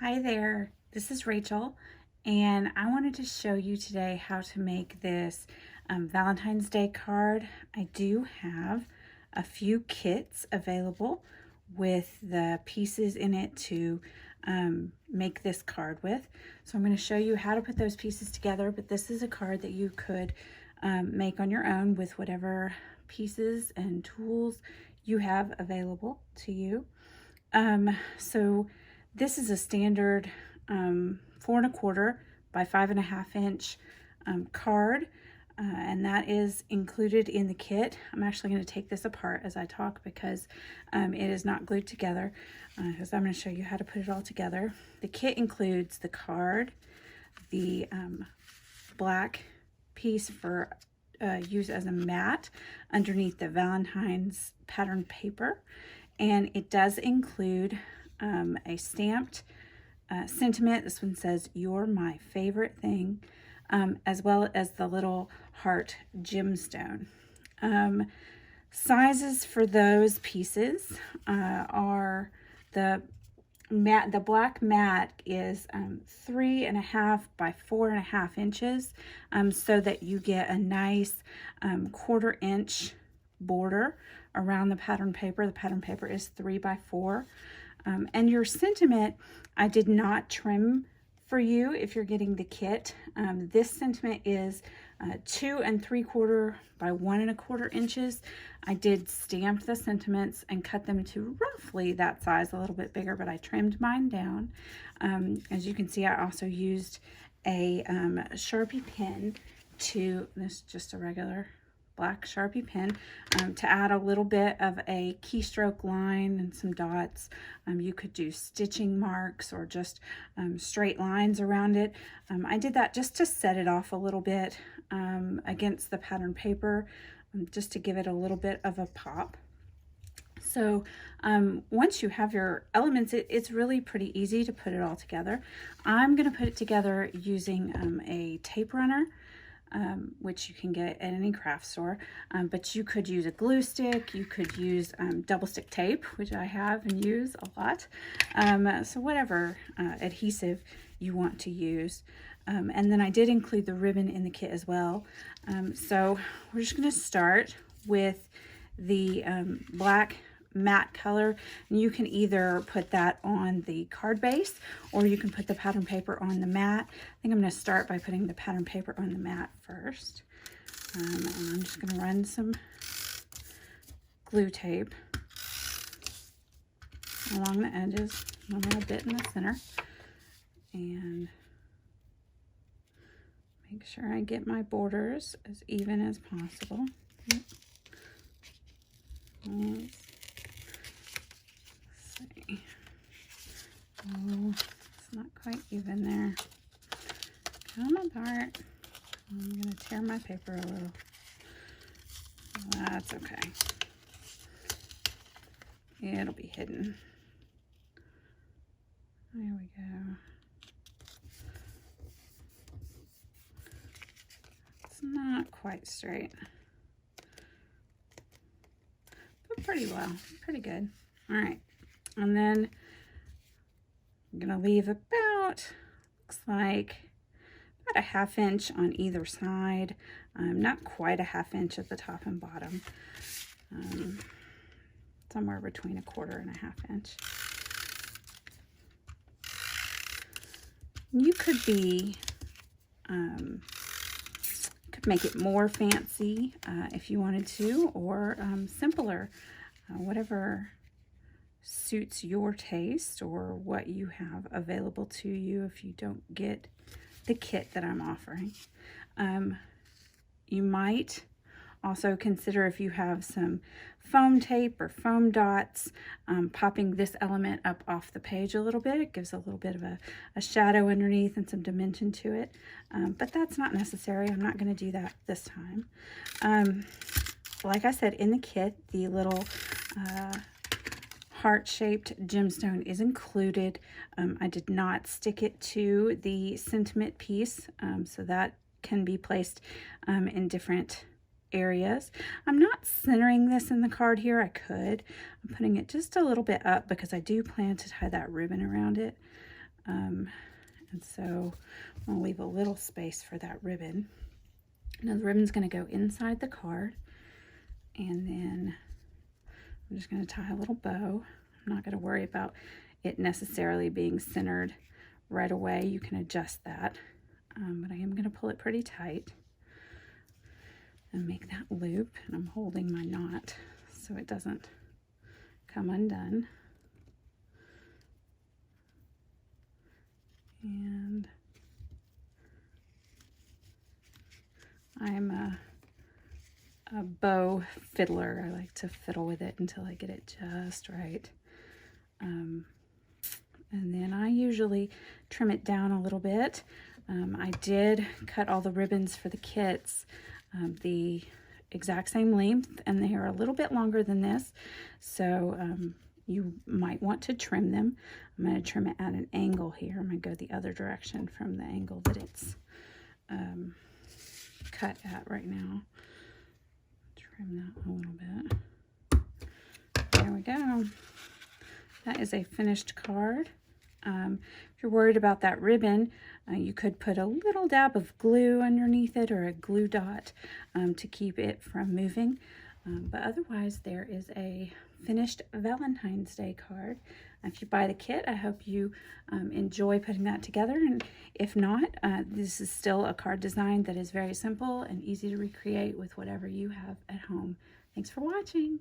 Hi there, this is Rachel, and I wanted to show you today how to make this Valentine's Day card. I do have a few kits available with the pieces in it to make this card with. So I'm going to show you how to put those pieces together, but this is a card that you could make on your own with whatever pieces and tools you have available to you. So this is a standard 4¼ by 5½ inch card, and that is included in the kit. I'm actually going to take this apart as I talk because it is not glued together, because I'm going to show you how to put it all together. The kit includes the card, the black piece for use as a mat underneath the Valentine's pattern paper, and it does include a stamped sentiment. This one says, "You're my favorite thing," as well as the little heart gemstone. Sizes for those pieces are the black mat is 3½ by 4½ inches, so that you get a nice 1/4 inch border around the pattern paper. The pattern paper is 3 by 4. And your sentiment, I did not trim for you if you're getting the kit. This sentiment is 2 3/4 by 1¼ inches. I did stamp the sentiments and cut them to roughly that size, a little bit bigger, but I trimmed mine down. As you can see, I also used a Sharpie pen this is just a regular black Sharpie pen, to add a little bit of a keystroke line and some dots. You could do stitching marks or just straight lines around it. I did that just to set it off a little bit against the pattern paper, just to give it a little bit of a pop. So once you have your elements, it's really pretty easy to put it all together. I'm going to put it together using a tape runner, which you can get at any craft store, but you could use a glue stick, you could use double stick tape, which I have and use a lot, so whatever adhesive you want to use. And then I did include the ribbon in the kit as well. So we're just going to start with the black matte color, and you can either put that on the card base or you can put the pattern paper on the mat. I think I'm going to start by putting the pattern paper on the mat first. And I'm just going to run some glue tape along the edges, a little bit in the center, and make sure I get my borders as even as possible. Oh, it's not quite even there. Come apart. I'm going to tear my paper a little. That's okay. It'll be hidden. There we go. It's not quite straight, but pretty well. Pretty good. All right. And then I'm going to leave about, looks like about a 1/2 inch on either side. Not quite a 1/2 inch at the top and bottom. Somewhere between 1/4 and a 1/2 inch. You could be, could make it more fancy if you wanted to, or simpler, whatever suits your taste or what you have available to you if you don't get the kit that I'm offering. You might also consider, if you have some foam tape or foam dots, popping this element up off the page a little bit. It gives a little bit of a shadow underneath and some dimension to it, but that's not necessary. I'm not going to do that this time. Like I said, in the kit, the little heart-shaped gemstone is included. I did not stick it to the sentiment piece, so that can be placed in different areas. I'm not centering this in the card here. I could. I'm putting it just a little bit up because I do plan to tie that ribbon around it. And so I'm going to leave a little space for that ribbon. Now the ribbon's going to go inside the card, and then I'm just going to tie a little bow. I'm not going to worry about it necessarily being centered right away. You can adjust that, but I am going to pull it pretty tight and make that loop, and I'm holding my knot so it doesn't come undone. And I'm a bow fiddler. I like to fiddle with it until I get it just right. And then I usually trim it down a little bit. I did cut all the ribbons for the kits the exact same length, and they are a little bit longer than this, so you might want to trim them. I'm going to trim it at an angle here. I'm going to go the other direction from the angle that it's cut at right now. Trim that a little bit. There we go. That is a finished card. If you're worried about that ribbon, you could put a little dab of glue underneath it, or a glue dot to keep it from moving. But otherwise, there is a finished Valentine's Day card. If you buy the kit, I hope you enjoy putting that together. And if not, this is still a card design that is very simple and easy to recreate with whatever you have at home. Thanks for watching.